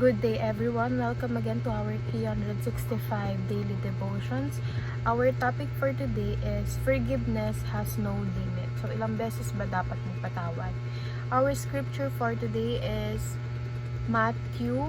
Good day everyone. Welcome again to our 365 daily devotions. Our topic for today is forgiveness has no limit. So ilang beses ba dapat magpatawad? Our scripture for today is Matthew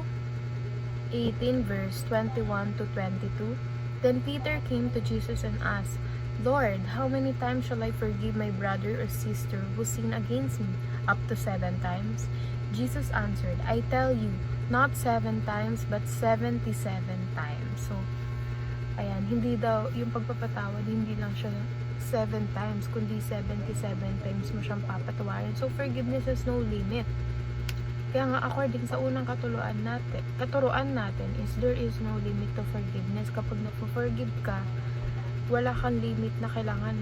18 verse 21 to 22. Then Peter came to Jesus and asked, Lord, how many times shall I forgive my brother or sister who sin against me? Up to 7 times? Jesus answered, I tell you, not 7 times, but 77 times. So, ayan, hindi daw, yung pagpapatawad, hindi lang siya 7 times, kundi 77 times mo siyang papatawarin. So, forgiveness has no limit. Kaya nga, according sa unang katuruan natin is there is no limit to forgiveness. Kapag nagpo-forgive ka, wala kang limit na kailangan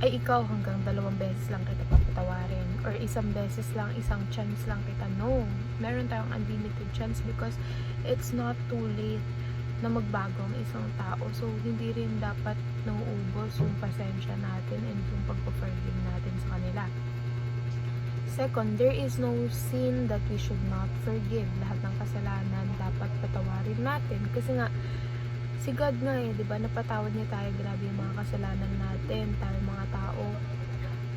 ay ikaw hanggang 2 beses lang kita papatawarin or isang beses lang, isang chance lang kita. No, meron tayong unlimited chance because it's not too late na magbago ang isang tao. So, hindi rin dapat nauubos yung pasensya natin and yung pagpo-forgive natin sa kanila. Second, there is no sin that we should not forgive. Lahat ng kasalanan dapat patawarin natin kasi nga si God nga di ba, napatawad niya tayo, grabe yung mga kasalanan natin, tayo mga tao,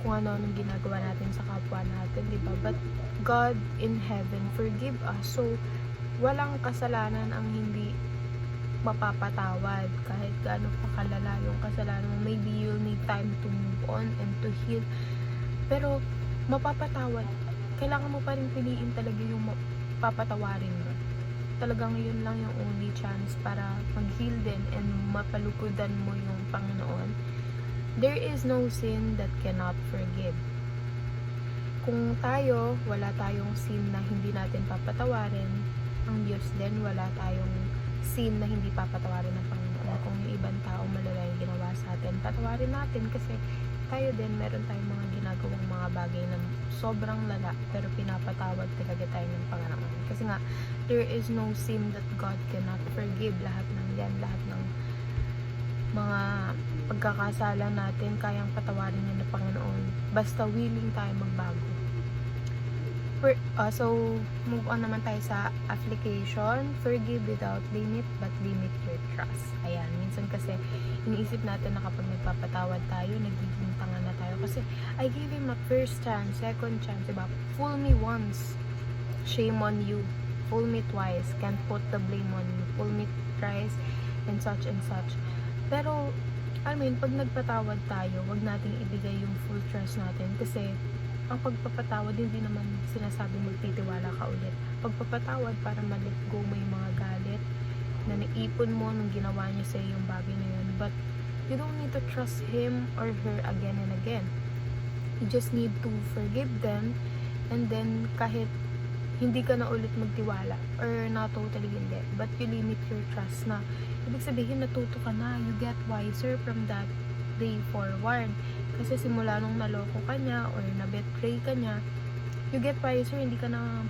kung ano-anong ginagawa natin sa kapwa natin, di ba? But God in heaven forgive us. So, walang kasalanan ang hindi mapapatawad kahit gaano pa kalala yung kasalanan mo. Maybe you'll need time to move on and to heal. Pero, mapapatawad. Kailangan mo pa rin piliin talaga yung papatawarin mo. Talagang yun lang yung only chance para mag-heal din and mapalukudan mo yung Panginoon. There is no sin that cannot forgive. Kung tayo, wala tayong sin na hindi natin papatawarin, ang Diyos din, wala tayong sin na hindi papatawarin ng Panginoon. Kung yung ibang tao malala yung ginawa sa atin, patawarin natin kasi tayo din, meron tayong mga ginagawang mga bagay na sobrang lala pero pinapatawad talaga tayo ng Panginoon. Kasi nga, there is no sin that God cannot forgive. Lahat ng yan, lahat ng mga pagkakasala natin, kayang patawarin niya ng Panginoon. Basta willing tayo magbago. So, move on naman tayo sa application. Forgive without limit, but limit your trust. Ayan, minsan kasi iniisip natin na kapag nagpapatawad tayo, nagiging tanga na tayo. Kasi, I gave him a first chance, second chance, diba? Fool me once, shame on you. Fool me twice, can't put the blame on you. Fool me thrice, and such and such. Pero, pag nagpatawad tayo, wag nating ibigay yung full trust natin kasi ang pagpapatawad, hindi naman sinasabi magtitiwala ka ulit. Pagpapatawad para ma-let go mo yung mga galit na naipon mo nung ginawa niya sa yung bagay na yun. But you don't need to trust him or her again and again. You just need to forgive them, and then kahit hindi ka na ulit magtiwala or not totally hindi, but you limit your trust na. Ibig sabihin, natuto ka na. You get wiser from that day forward. Kasi simula nung naloko ka niya or na-betray ka niya, you get wiser, hindi ka na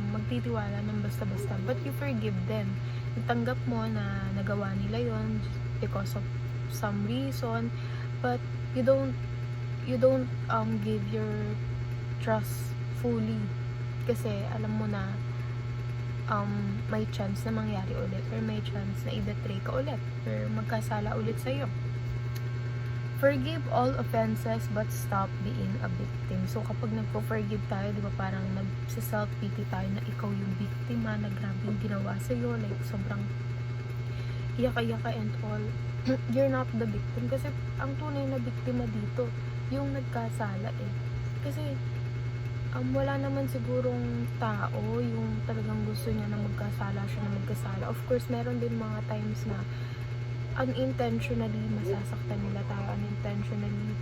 magtitiwala ng basta-basta. But you forgive them. Itanggap mo na nagawa nila yon because of some reason, but you don't give your trust fully. Kasi alam mo na may chance na mangyari ulit or may chance na i-betray ka ulit or magkasala ulit sa'yo. Forgive all offenses but stop being a victim. So, kapag nagpo-forgive tayo, di ba parang nag-self-pity tayo na ikaw yung biktima na grabe yung ginawa sa'yo. Like, sobrang yaka-yaka and all. You're not the victim. Kasi, ang tunay na biktima dito, yung nagkasala eh. Kasi, wala naman sigurong tao yung talagang gusto niya na magkasala siya na magkasala. Of course, meron din mga times na unintentionally masasaktan nila tayo, unintentionally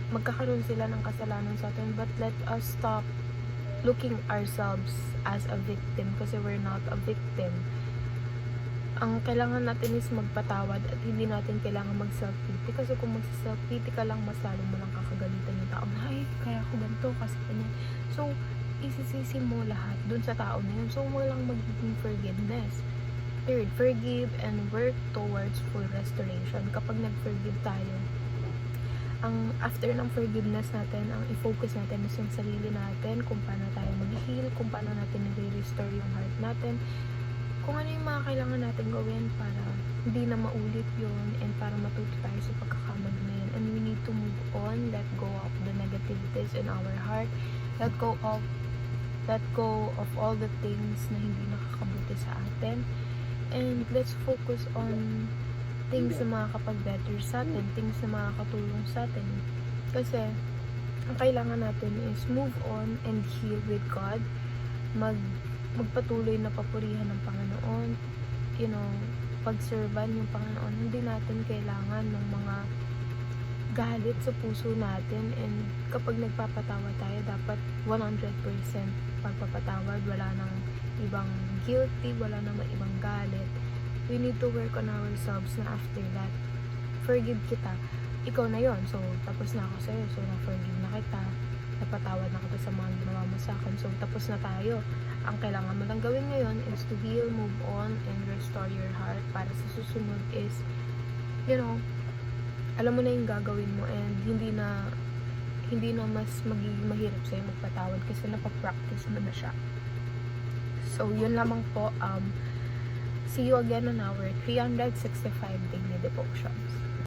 magkakaroon sila ng kasalanan sa atin, but let us stop looking ourselves as a victim kasi we're not a victim. Ang kailangan natin is magpatawad at hindi natin kailangan mag-self-pity kasi kung mag-self-pity ka lang, mas lalo mo lang kakagalitan yung tao na, ay, kaya ako ganito kasi kanya. So, isisisi mo lahat dun sa tao na yun. So, walang magiging forgiveness. Third, forgive and work towards full restoration. Kapag nag-forgive tayo, ang after ng forgiveness natin, ang i-focus natin is yung sarili natin, kung paano tayo mag-heal, kung paano natin nire-restore yung heart natin, kung ano yung mga kailangan natin gawin para hindi na maulit yun, and para matuto tayo sa pagkakamali na yun. And we need to move on, let go of the negativities in our heart, let go of all the things na hindi nakakabuti sa atin, and let's focus on things na makakapag-better sa atin, things na makakatulong sa atin. Kasi, ang kailangan natin is move on and heal with God. Magpatuloy na papurihan ng Panginoon. Pag-servan yung Panginoon. Hindi natin kailangan ng mga galit sa puso natin. And kapag nagpapatawad tayo, dapat 100% pagpapatawad. Wala nang ibang guilty, wala nang ibang galit. We need to work on ourselves na after that, forgive kita. Ikaw na yon. So, tapos na ako sa'yo. So, na-forgive na kita. Napatawad na kita sa mga ginawa mo sa akin. So, tapos na tayo. Ang kailangan mo lang gawin ngayon is to heal, move on, and restore your heart. Para sa susunod is, alam mo na yung gagawin mo, and hindi na mas magiging mahirap sa'yo magpatawad kasi napapractice mo na siya. So, yun lamang po. See you again on our 365 daily devotions.